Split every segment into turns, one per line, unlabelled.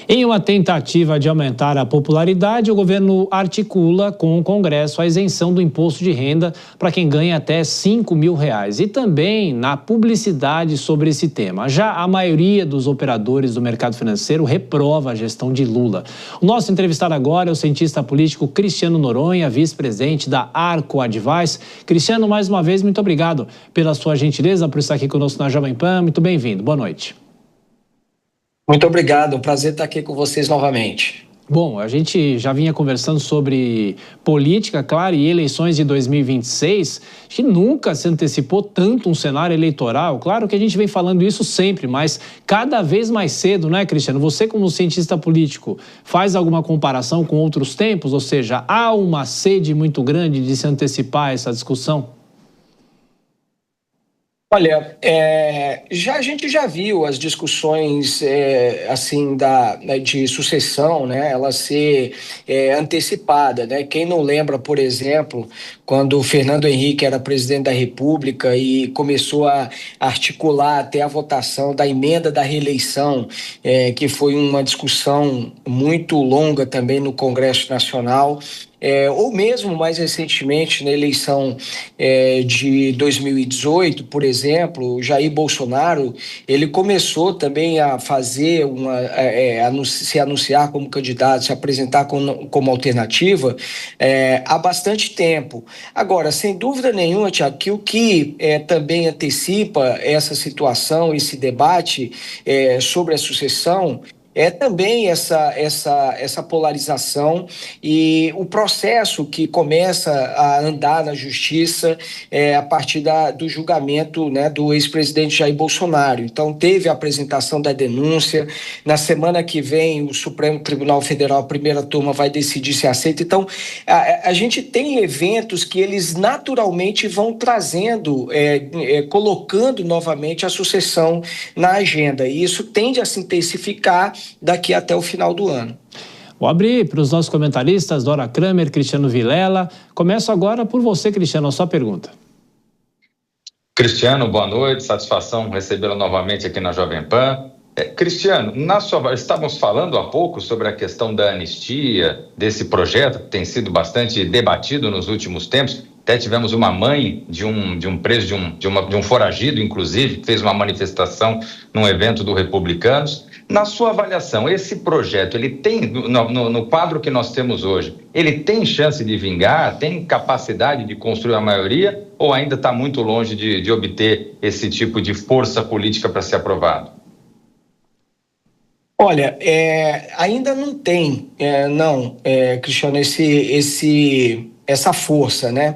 Em uma tentativa de aumentar a popularidade, o governo articula com o Congresso a isenção do imposto de renda para quem ganha até R$ 5.000 e também na publicidade sobre esse tema. Já a maioria dos operadores do mercado financeiro reprova a gestão de Lula. O nosso entrevistado agora é o cientista político Cristiano Noronha, vice-presidente da Arco Advice. Cristiano, mais uma vez, muito obrigado pela sua gentileza, por estar aqui conosco na Jovem Pan. Muito bem-vindo. Boa noite.
Muito obrigado, um prazer estar aqui com vocês novamente.
Bom, a gente já vinha conversando sobre política, claro, e eleições de 2026, que nunca se antecipou tanto um cenário eleitoral. Claro que a gente vem falando isso sempre, mas cada vez mais cedo, né, Cristiano? Você, como cientista político, faz alguma comparação com outros tempos? Ou seja, há uma sede muito grande de se antecipar essa discussão?
Olha, a gente já viu as discussões assim de sucessão, né, ela ser antecipada, né? Quem não lembra, por exemplo, quando o Fernando Henrique era presidente da República e começou a articular até a votação da emenda da reeleição, que foi uma discussão muito longa também no Congresso Nacional. Ou mesmo mais recentemente na eleição de 2018, por exemplo, o Jair Bolsonaro, ele começou também a fazer se anunciar como candidato, se apresentar como alternativa há bastante tempo. Agora, sem dúvida nenhuma, Tiago, que o que também antecipa essa situação, esse debate sobre a sucessão, é também essa polarização e o processo que começa a andar na justiça a partir do julgamento, né, do ex-presidente Jair Bolsonaro. Então, teve a apresentação da denúncia. Na semana que vem, o Supremo Tribunal Federal, a primeira turma, vai decidir se aceita. Então, a gente tem eventos que eles naturalmente vão trazendo, colocando novamente a sucessão na agenda. E isso tende a se intensificar daqui até o final do ano.
Vou abrir para os nossos comentaristas, Dora Kramer, Cristiano Vilela. Começo agora por você, Cristiano, a sua pergunta.
Cristiano, boa noite, satisfação recebê-lo novamente aqui na Jovem Pan. Cristiano, estávamos falando há pouco sobre a questão da anistia, desse projeto que tem sido bastante debatido nos últimos tempos. Até tivemos uma mãe de um preso, de um foragido, inclusive, que fez uma manifestação num evento do Republicanos. Na sua avaliação, esse projeto, ele tem, no quadro que nós temos hoje, ele tem chance de vingar, tem capacidade de construir a maioria, ou ainda está muito longe de obter esse tipo de força política para ser aprovado?
Olha, ainda não tem, Cristiano, essa força, né?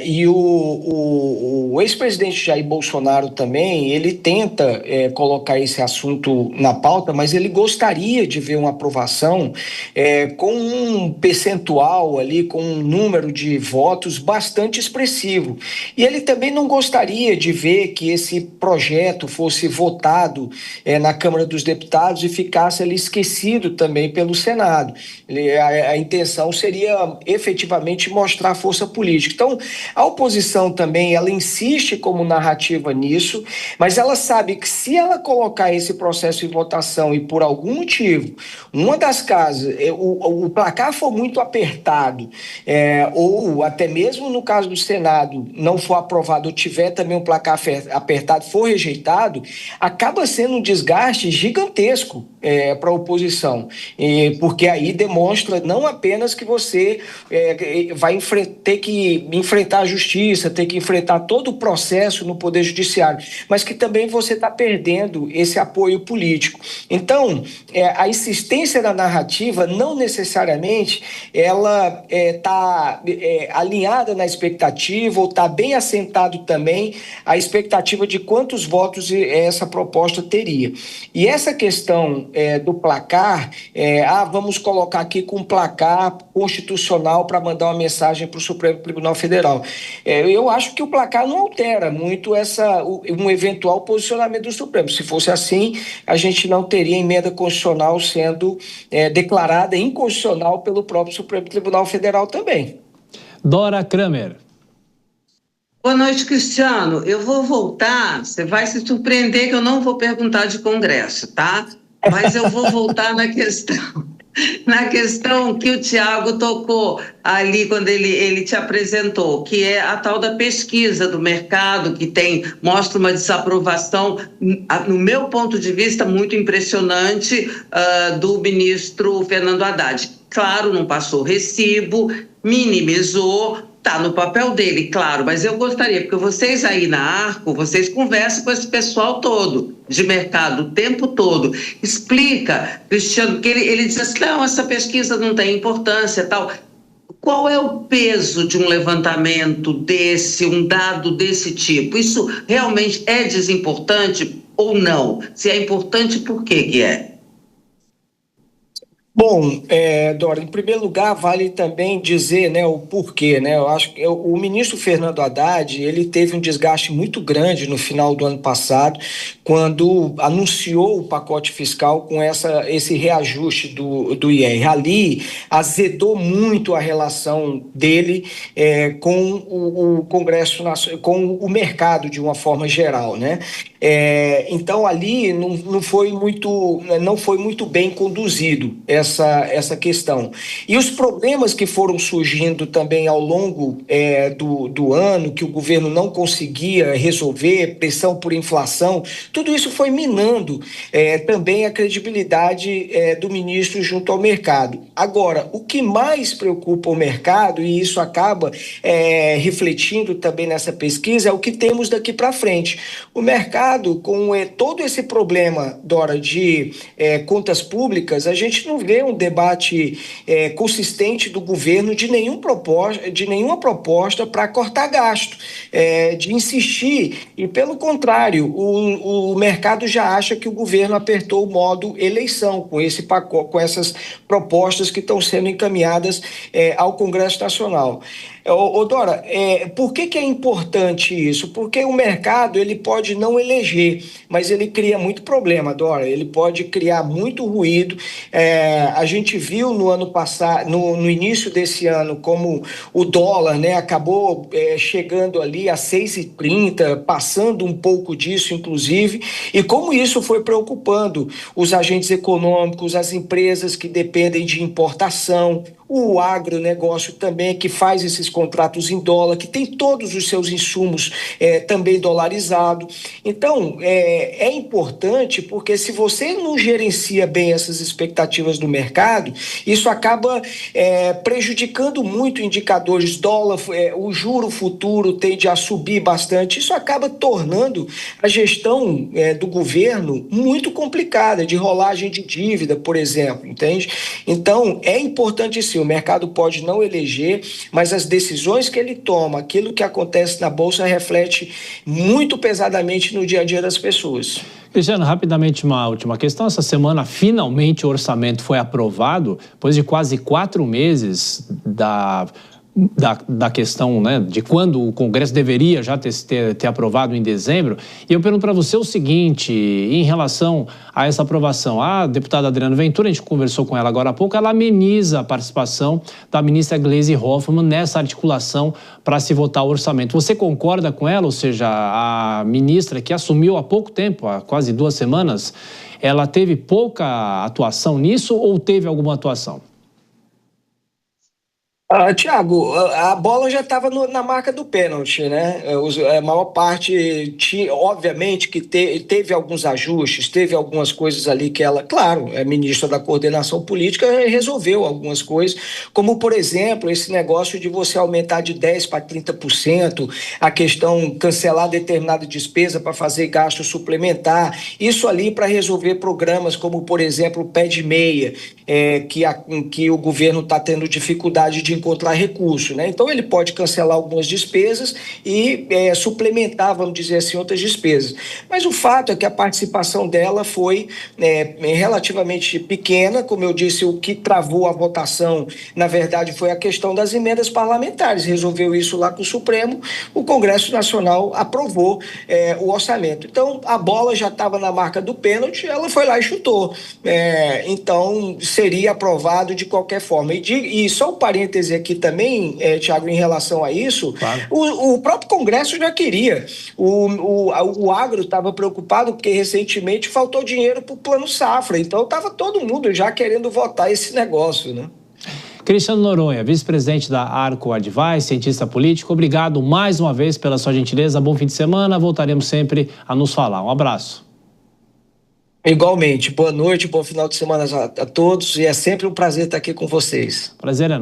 E o ex-presidente Jair Bolsonaro também, ele tenta colocar esse assunto na pauta, mas ele gostaria de ver uma aprovação com um percentual ali, com um número de votos bastante expressivo. E ele também não gostaria de ver que esse projeto fosse votado na Câmara dos Deputados e ficasse ali esquecido também pelo Senado. A intenção seria efetivamente mostrar força política. Então, a oposição também, ela insiste como narrativa nisso, mas ela sabe que se ela colocar esse processo em votação e por algum motivo, uma das casas, o placar for muito apertado, ou até mesmo no caso do Senado não for aprovado ou tiver também um placar apertado, for rejeitado, acaba sendo um desgaste gigantesco para a oposição, porque aí demonstra não apenas que você vai ter que enfrentar a justiça, ter que enfrentar todo o processo no Poder Judiciário, mas que também você está perdendo esse apoio político. Então, a insistência da narrativa não necessariamente ela está alinhada na expectativa ou está bem assentado também a expectativa de quantos votos essa proposta teria. E essa questão do placar, vamos colocar aqui com um placar constitucional para mandar uma mensagem para o Supremo Tribunal Federal. Eu acho que o placar não altera muito um eventual posicionamento do Supremo. Se fosse assim, a gente não teria emenda constitucional sendo declarada inconstitucional pelo próprio Supremo Tribunal Federal também.
Dora Kramer.
Boa noite, Cristiano. Eu vou voltar, você vai se surpreender que eu não vou perguntar de Congresso, tá? Mas eu vou voltar na questão que o Tiago tocou ali quando ele te apresentou, que é a tal da pesquisa do mercado, que mostra uma desaprovação, no meu ponto de vista, muito impressionante, do ministro Fernando Haddad. Claro, não passou recibo, minimizou, está no papel dele, claro, mas eu gostaria, porque vocês aí na Arco, vocês conversam com esse pessoal todo, de mercado, o tempo todo. Explica, Cristiano, que ele diz assim, não, essa pesquisa não tem importância e tal. Qual é o peso de um levantamento desse, um dado desse tipo? Isso realmente é desimportante ou não? Se é importante, por que é?
Bom, Dora, em primeiro lugar, vale também dizer, né, o porquê, né? Eu acho que o ministro Fernando Haddad, ele teve um desgaste muito grande no final do ano passado, quando anunciou o pacote fiscal com esse reajuste do IR. Ali, azedou muito a relação dele com o Congresso, com o mercado de uma forma geral, né? Então, ali não foi muito bem conduzido essa questão. E os problemas que foram surgindo também ao longo do ano, que o governo não conseguia resolver, pressão por inflação, tudo isso foi minando também a credibilidade do ministro junto ao mercado. Agora, o que mais preocupa o mercado, e isso acaba refletindo também nessa pesquisa, é o que temos daqui para frente. O mercado, com todo esse problema, Dora, de contas públicas, a gente não vê um debate consistente do governo de nenhuma proposta para cortar gasto, de insistir, e pelo contrário, o mercado já acha que o governo apertou o modo eleição com esse pacote, com essas propostas que estão sendo encaminhadas ao Congresso Nacional. Dora, por que é importante isso? Porque o mercado, ele pode não eleger, mas ele cria muito problema, Dora, ele pode criar muito ruído. A gente viu no ano passado, no início desse ano, como o dólar, né, acabou chegando ali a 6,30, passando um pouco disso, inclusive, e como isso foi preocupando os agentes econômicos, as empresas que dependem de importação, o agronegócio também, que faz esses contratos em dólar, que tem todos os seus insumos também dolarizados. Então, é importante, porque se você não gerencia bem essas expectativas do mercado, isso acaba prejudicando muito indicadores. Dólar, o juro futuro tende a subir bastante. Isso acaba tornando a gestão do governo muito complicada, de rolagem de dívida, por exemplo, entende? Então, é importante sim. O mercado pode não eleger, mas as decisões que ele toma, aquilo que acontece na Bolsa, reflete muito pesadamente no dia a dia das pessoas.
Cristiano, rapidamente uma última questão. Essa semana, finalmente, o orçamento foi aprovado, depois de quase 4 meses da questão, né, de quando o Congresso deveria já ter aprovado em dezembro. E eu pergunto para você o seguinte, em relação a essa aprovação, a deputada Adriana Ventura, a gente conversou com ela agora há pouco, ela ameniza a participação da ministra Gleisi Hoffmann nessa articulação para se votar o orçamento. Você concorda com ela? Ou seja, a ministra que assumiu há pouco tempo, há quase 2 semanas, ela teve pouca atuação nisso ou teve alguma atuação?
Tiago, a bola já estava na marca do pênalti, né? A maior parte, obviamente, que teve alguns ajustes, teve algumas coisas ali que ela, claro, é ministra da coordenação política, resolveu algumas coisas, como, por exemplo, esse negócio de você aumentar de 10% para 30%, a questão cancelar determinada despesa para fazer gasto suplementar, isso ali para resolver programas como, por exemplo, o Pé de Meia, que o governo está tendo dificuldade de encontrar recurso, né? Então ele pode cancelar algumas despesas e suplementar, vamos dizer assim, outras despesas. Mas o fato é que a participação dela foi relativamente pequena. Como eu disse, o que travou a votação, na verdade, foi a questão das emendas parlamentares. Resolveu isso lá com o Supremo, o Congresso Nacional aprovou o orçamento. Então a bola já estava na marca do pênalti, ela foi lá e chutou. Então seria aprovado de qualquer forma. E só um parêntese ênfase aqui também, Tiago, em relação a isso.
Claro.
O próprio Congresso já queria. O agro estava preocupado porque recentemente faltou dinheiro para o Plano Safra. Então estava todo mundo já querendo votar esse negócio, né?
Cristiano Noronha, vice-presidente da Arco Advice, cientista político, obrigado mais uma vez pela sua gentileza. Bom fim de semana. Voltaremos sempre a nos falar. Um abraço.
Igualmente. Boa noite, bom final de semana a todos. E é sempre um prazer estar aqui com vocês.
Prazer é nosso.